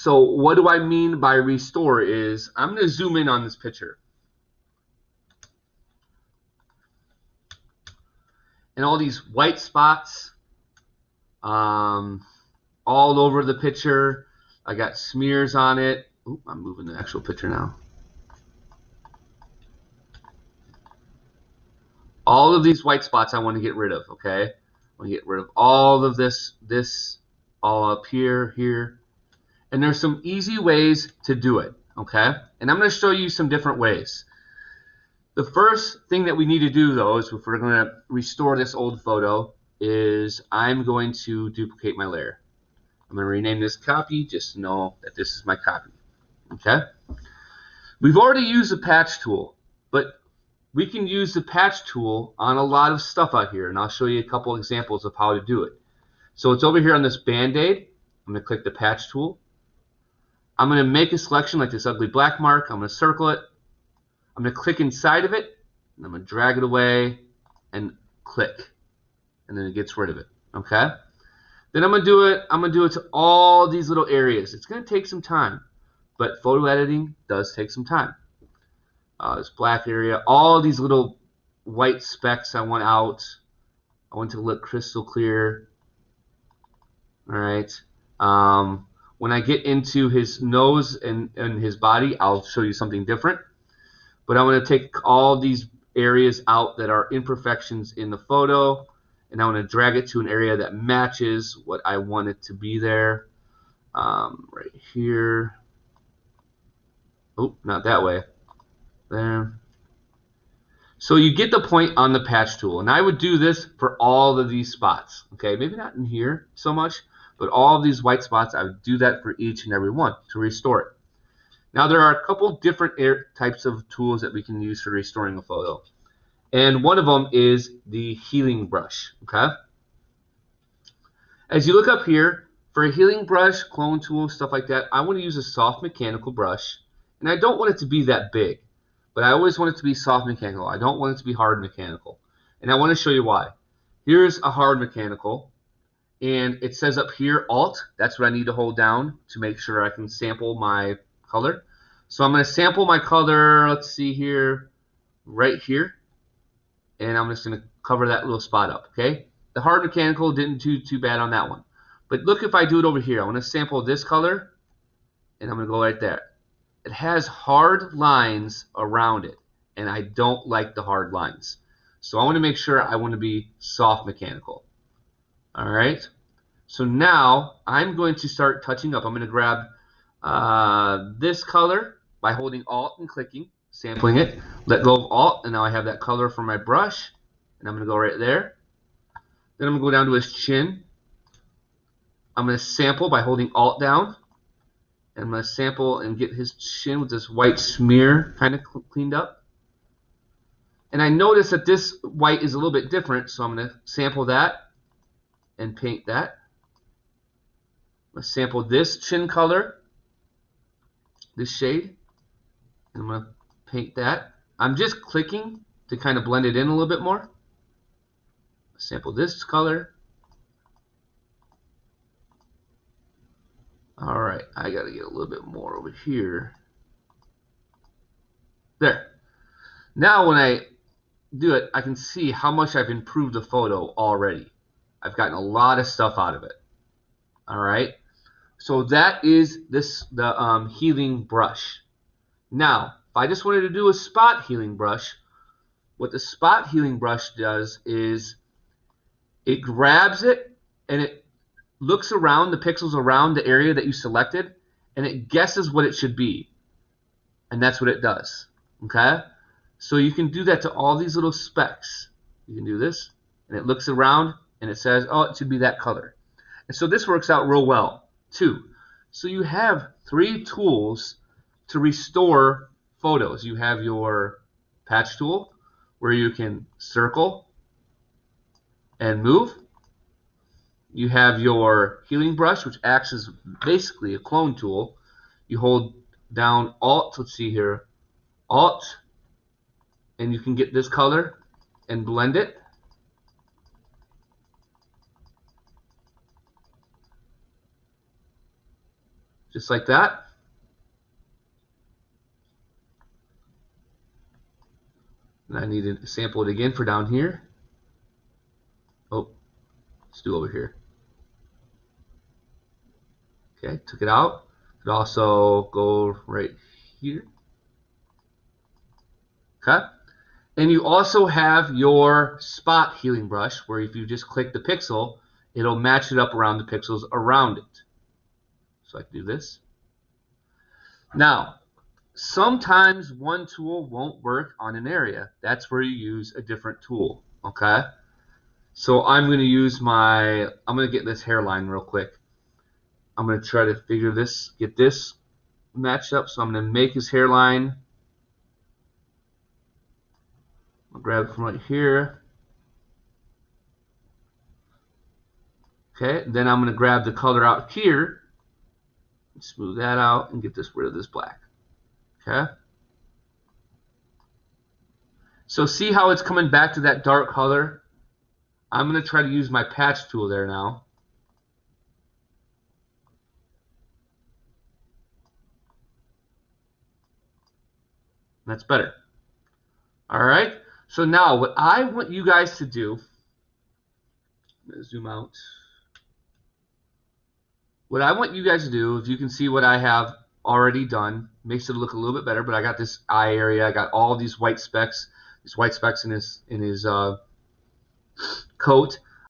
So what do I mean by restore is I'm going to zoom in on this picture. And all these white spots all over the picture. I got smears on it. Ooh, I'm moving the actual picture now. All of these white spots I want to get rid of, okay? I want to get rid of all of this all up here, here. And there's some easy ways to do it, okay? And I'm going to show you some different ways. The first thing that we need to do, though, is if we're going to restore this old photo, is I'm going to duplicate my layer. I'm going to rename this copy just to know that this is my copy, okay? We've already used the patch tool, but we can use the patch tool on a lot of stuff out here, and I'll show you a couple examples of how to do it. So it's over here on this Band-Aid. I'm going to click the patch tool. I'm going to make a selection like this ugly black mark. I'm going to circle it. I'm going to click inside of it, and I'm going to drag it away and click, and then it gets rid of it. Okay? Then I'm going to do it to all these little areas. It's going to take some time, but photo editing does take some time. This black area, all these little white specks I want out. I want it to look crystal clear. All right. When I get into his nose and his body, I'll show you something different. But I want to take all these areas out that are imperfections in the photo, and I want to drag it to an area that matches what I want it to be there. Right here. Oh, not that way. There. So you get the point on the patch tool, and I would do this for all of these spots. Okay, maybe not in here so much, but all of these white spots, I would do that for each and every one to restore it. Now there are a couple different types of tools that we can use for restoring a photo, and one of them is the healing brush. Okay, as you look up here, for a healing brush, clone tool, stuff like that, I want to use a soft mechanical brush, and I don't want it to be that big. But I always want it to be soft mechanical. I don't want it to be hard mechanical. And I want to show you why. Here's a hard mechanical. And it says up here, Alt. That's what I need to hold down to make sure I can sample my color. So I'm going to sample my color, let's see here, right here. And I'm just going to cover that little spot up, okay? The hard mechanical didn't do too bad on that one. But look, if I do it over here, I want to sample this color, and I'm going to go right there. It has hard lines around it, and I don't like the hard lines. So I want to make sure I want to be soft mechanical. All right. So now I'm going to start touching up. I'm going to grab this color by holding Alt and clicking, sampling it. Let go of Alt, and now I have that color for my brush, and I'm going to go right there. Then I'm going to go down to his chin. I'm going to sample by holding Alt down. I'm going to sample and get his chin with this white smear kind of cleaned up. And I notice that this white is a little bit different, so I'm going to sample that and paint that. I'm going to sample this chin color, this shade, and I'm going to paint that. I'm just clicking to kind of blend it in a little bit more. Sample this color. All right, I got to get a little bit more over here. There. Now when I do it, I can see how much I've improved the photo already. I've gotten a lot of stuff out of it. All right. So that is the healing brush. Now, if I just wanted to do a spot healing brush, what the spot healing brush does is it grabs it and it looks around the pixels around the area that you selected, and it guesses what it should be. And that's what it does. Okay? So you can do that to all these little specks. You can do this, and it looks around, and it says, oh, it should be that color. And so this works out real well, too. So you have 3 tools to restore photos. You have your patch tool, where you can circle and move. You have your healing brush, which acts as basically a clone tool. You hold down Alt, let's see here, Alt, and you can get this color and blend it. just like that. And I need to sample it again for down here. Oh, let's do over here. Okay, took it out. Could also go right here. Okay. And you also have your spot healing brush, where if you just click the pixel, it'll match it up around the pixels around it. So I can do this. Now, sometimes one tool won't work on an area. That's where you use a different tool, okay? So I'm going to get this hairline real quick. I'm going to try to get this matched up. So I'm going to make his hairline. I'll grab it from right here. Okay, then I'm going to grab the color out here, smooth that out, and get rid of this black. Okay. So see how it's coming back to that dark color? I'm going to try to use my patch tool there now. That's better. All right. So now what I want you guys to do, I'm going to zoom out. What I want you guys to do, if you can see what I have already done, makes it look a little bit better, but I got this eye area, I got all these white specks in his coat.